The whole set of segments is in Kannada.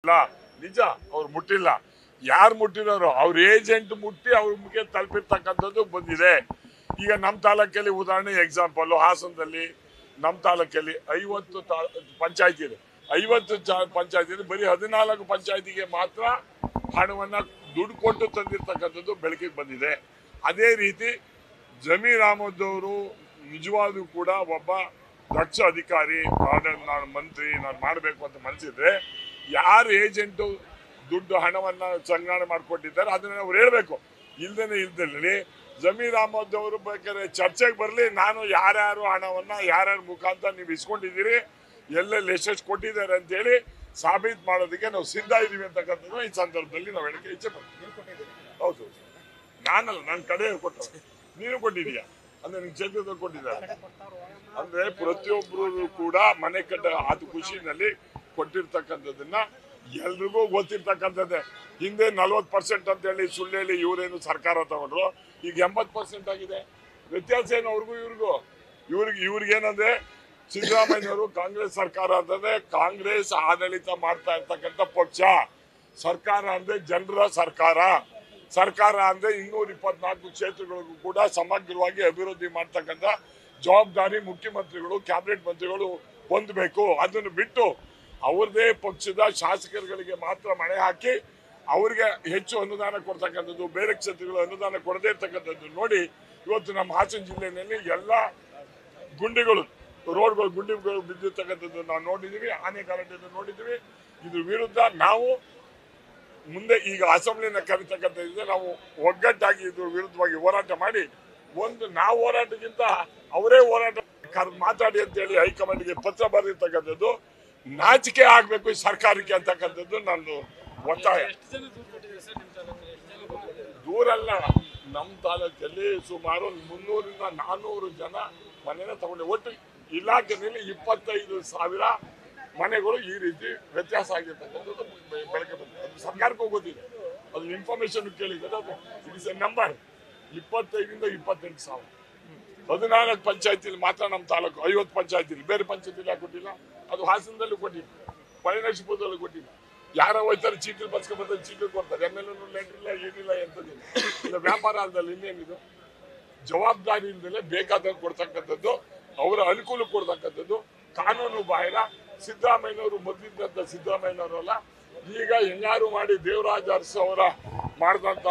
ಇಲ್ಲ ನಿಜ ಅವ್ರು ಮುಟ್ಟಿಲ್ಲ. ಯಾರು ಮುಟ್ಟಿರೋರು ಅವ್ರ ಏಜೆಂಟ್ ಮುಟ್ಟಿ ಅವ್ರ ಮುಖ್ಯ ತಲುಪಿರ್ತಕ್ಕಂಥದ್ದು ಬಂದಿದೆ. ಈಗ ನಮ್ಮ ತಾಲೂಕಲ್ಲಿ ಉದಾಹರಣೆ ಎಕ್ಸಾಂಪಲ್ ಹಾಸನದಲ್ಲಿ ನಮ್ಮ ತಾಲೂಕಲ್ಲಿ 50 ಪಂಚಾಯತಿ ಇದೆ. 50 ಪಂಚಾಯತಿ ಬರೀ 14 ಪಂಚಾಯತಿಗೆ ಮಾತ್ರ ಹಣವನ್ನ ದುಡ್ಡು ಕೊಟ್ಟು ತಂದಿರ್ತಕ್ಕಂಥದ್ದು ಬೆಳಕಿಗೆ ಬಂದಿದೆ. ಅದೇ ರೀತಿ ಜಮೀರ್ ಅಹಮದ್ ಅವರು ನಿಜವಾಗ್ಲೂ ಕೂಡ ಒಬ್ಬ ದಕ್ಷ ಅಧಿಕಾರಿ, ನಾನು ಮಂತ್ರಿ, ನಾನು ಮಾಡಬೇಕು ಅಂತ ಮನಸ್ಸಿದ್ರೆ ಯಾರು ಏಜೆಂಟು ದುಡ್ಡು ಹಣವನ್ನ ಸಂಗ್ರಹಣೆ ಮಾಡಿಕೊಟ್ಟಿದ್ದಾರೆ ಅದನ್ನ ಅವ್ರು ಹೇಳ್ಬೇಕು. ಇಲ್ದಲ್ಲಿ ಜಮೀರ್ ಅಹಮದ್ ಅವರು ಬೇಕಾದ್ರೆ ಚರ್ಚೆಗೆ ಬರಲಿ, ನಾನು ಯಾರ್ಯಾರು ಹಣವನ್ನ ಯಾರ್ಯಾರ ಮುಖಾಂತರ ನೀವು ಇಸ್ಕೊಂಡಿದ್ದೀರಿ, ಎಲ್ಲೆಲ್ಲಿ ಎಷ್ಟೆಷ್ಟು ಕೊಟ್ಟಿದ್ದಾರೆ ಅಂತೇಳಿ ಸಾಬೀತು ಮಾಡೋದಕ್ಕೆ ನಾವು ಸಿದ್ಧ ಇದೀವಿ ಅಂತಕ್ಕಂಥದ್ದು ಈ ಸಂದರ್ಭದಲ್ಲಿ ನಾವು ಹೇಳಕ್ಕೆ ಇಚ್ಛೆ ಪಡ್ತೀವಿ. ಹೌದು, ನಾನಲ್ಲ, ನನ್ನ ಕಡೆ ಕೊಟ್ಟ, ನೀನು ಕೊಟ್ಟಿದೀಯಾ ಅಂದ್ರೆ ನಿನ್ ಕ್ಷೇತ್ರದಲ್ಲಿ ಕೊಟ್ಟಿದ್ದಾರೆ ಅಂದ್ರೆ ಪ್ರತಿಯೊಬ್ಬರು ಕೂಡ ಮನೆ ಕಟ್ಟ ಅದು ಖುಷಿನಲ್ಲಿ ಕೊಟ್ಟಿರ್ತಕ್ಕಂಥದ್ದನ್ನ ಎಲ್ರಿಗೂ ಗೊತ್ತಿರ್ತಕ್ಕಂಥದ್ದೇ. ಹಿಂದೆ 40% ಅಂತ ಹೇಳಿ ಸುಳ್ಳು ಹೇಳಿ ಇವರೇನು ಸರ್ಕಾರ ತಗೊಂಡ್ರು, ಈಗ 80% ಆಗಿದೆ. ವ್ಯತ್ಯಾಸ ಏನು ಅವ್ರಿಗೂ ಇವ್ರಿಗೇನಂದ್ರೆ ಸಿದ್ದರಾಮಯ್ಯವರು ಕಾಂಗ್ರೆಸ್ ಸರ್ಕಾರ ಅಂತಂದ್ರೆ ಕಾಂಗ್ರೆಸ್ ಆಡಳಿತ ಮಾಡ್ತಾ ಇರ್ತಕ್ಕಂಥ ಪಕ್ಷ. ಸರ್ಕಾರ ಅಂದ್ರೆ ಜನರ ಸರ್ಕಾರ ಅಂದ್ರೆ 224 ಕ್ಷೇತ್ರಗಳಿಗೂ ಕೂಡ ಸಮಗ್ರವಾಗಿ ಅಭಿವೃದ್ಧಿ ಮಾಡ್ತಕ್ಕಂಥ ಜವಾಬ್ದಾರಿ ಮುಖ್ಯಮಂತ್ರಿಗಳು, ಕ್ಯಾಬಿನೆಟ್ ಮಂತ್ರಿಗಳು ಹೊಂದಬೇಕು. ಅದನ್ನು ಬಿಟ್ಟು ಅವ್ರದೇ ಪಕ್ಷದ ಶಾಸಕರುಗಳಿಗೆ ಮಾತ್ರ ಮಣೆ ಹಾಕಿ ಅವ್ರಿಗೆ ಹೆಚ್ಚು ಅನುದಾನ ಕೊಡ್ತಕ್ಕಂಥದ್ದು, ಬೇರೆ ಕ್ಷೇತ್ರಗಳು ಅನುದಾನ ಕೊಡದೇ ಇರ್ತಕ್ಕಂಥದ್ದು ನೋಡಿ ಇವತ್ತು ನಮ್ಮ ಹಾಸನ ಜಿಲ್ಲೆಯಲ್ಲಿ ಎಲ್ಲ ಗುಂಡಿಗಳು, ರೋಡ್ಗಳು ಗುಂಡಿಗಳು ಬಿದ್ದಿರ್ತಕ್ಕಂಥದ್ದು ನಾವು ನೋಡಿದ್ದೀವಿ, ಆನೆ ಗಲಾಟೆಯನ್ನು ನೋಡಿದ್ದೀವಿ. ಇದ್ರ ವಿರುದ್ಧ ನಾವು ಮುಂದೆ ಈಗ ಅಸೆಂಬ್ಲಿನ ಕರೀತಕ್ಕಂಥದ್ದಿದೆ, ನಾವು ಒಗ್ಗಟ್ಟಾಗಿ ಇದ್ರ ವಿರುದ್ಧವಾಗಿ ಹೋರಾಟ ಮಾಡಿ ನಾವು ಹೋರಾಟಕ್ಕಿಂತ ಅವರೇ ಹೋರಾಟ ಮಾತಾಡಿ ಅಂತ ಹೇಳಿ ಹೈಕಮಾಂಡ್ಗೆ ಪತ್ರ ಬರೆದಿರ್ತಕ್ಕಂಥದ್ದು ನಾಚಿಕೆ ಆಗ್ಬೇಕು ಈ ಸರ್ಕಾರಕ್ಕೆ ಅಂತಕ್ಕಂಥದ್ದು ನಂದು ಒತ್ತಾಯ. ದೂರಲ್ಲ, ನಮ್ಮ ತಾಲೂಕಲ್ಲಿ ಸುಮಾರು 300ರಿಂದ 400 ಜನ ಮನೆನ ತಗೊಂಡೆ. ಒಟ್ಟು ಇಲಾಖೆಯಲ್ಲಿ 25,000 ಮನೆಗಳು ಈ ರೀತಿ ವ್ಯತ್ಯಾಸ ಆಗಿರ್ತಕ್ಕಂಥದ್ದು ಬೆಳಗ್ಗೆ ಬಂದಿದೆ. ಅದು ಸರ್ಕಾರಕ್ಕೂ ಗೊತ್ತಿದೆ, ಅದು ಇನ್ಫಾರ್ಮೇಶನ್ ಕೇಳಿದ್ದಾರೆ. ಅದು ಇಟ್ ಇಸ್ ಎ ನಂಬರ್. 25ರಿಂದ 28,000 14 ಪಂಚಾಯತಿಲಿ ಮಾತ್ರ ನಮ್ಮ ತಾಲೂಕು, 50 ಪಂಚಾಯತಿಲಿ, ಬೇರೆ ಪಂಚಾಯತಿಲಿ ಯಾಕೆ ಕೊಟ್ಟಿಲ್ಲ? ಅದು ಹಾಸನದಲ್ಲೂ ಕೊಟ್ಟಿಲ್ಲ, ಪಳನೇಶ್ವರದಲ್ಲೂ ಕೊಟ್ಟಿಲ್ಲ. ಯಾರೋ ಹೋಯ್ತಾರೆ ಚೀಟಿ ಬರ್ಸ್ಕೊಂಡ್ಬರ್ತಾರೆ, ಚೀಟಿ ಕೊಡ್ತಾರೆ, MLA ಲೆಟರ್ ಇಲ್ಲ, ಏನಿಲ್ಲ, ಎಂಥದ್ದಿಲ್ಲ. ಇಲ್ಲ ವ್ಯಾಪಾರ ಅಲ್ಲದಲ್ಲಿ ಇನ್ನೇನಿದು? ಜವಾಬ್ದಾರಿಯಿಂದಲೇ ಬೇಕಾದಾಗ ಕೊಡ್ತಕ್ಕಂಥದ್ದು, ಅವರ ಅನುಕೂಲ ಕೊಡ್ತಕ್ಕಂಥದ್ದು ಕಾನೂನು ಬಾಹಿರ. ಸಿದ್ದರಾಮಯ್ಯನವರು ಮೊದಲಿದ್ದಂಥ ಸಿದ್ದರಾಮಯ್ಯನವರಲ್ಲ, ಈಗ ಹೆಂಗಾರು ಮಾಡಿ ದೇವರಾಜ ಅರಸು ಅವರ ಮಾಡಿದಂಥ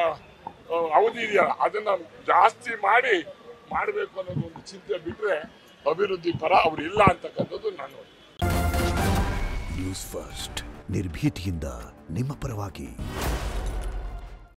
ಅವಧಿ ಇದೆಯಲ್ಲ ಅದನ್ನ ಜಾಸ್ತಿ ಮಾಡಬೇಕು ಅನ್ನೋದು ಒಂದು ಚಿಂತೆ ಬಿಟ್ಟರೆ ಅಭಿವೃದ್ಧಿ ಪರ ಅವ್ರು ಇಲ್ಲ ಅಂತಕ್ಕಂಥದ್ದು ನಾನು. ನ್ಯೂಸ್ ಫಸ್ಟ್ ನಿರ್ಭೀತಿಯಿಂದ ನಿಮ್ಮ ಪರವಾಗಿ.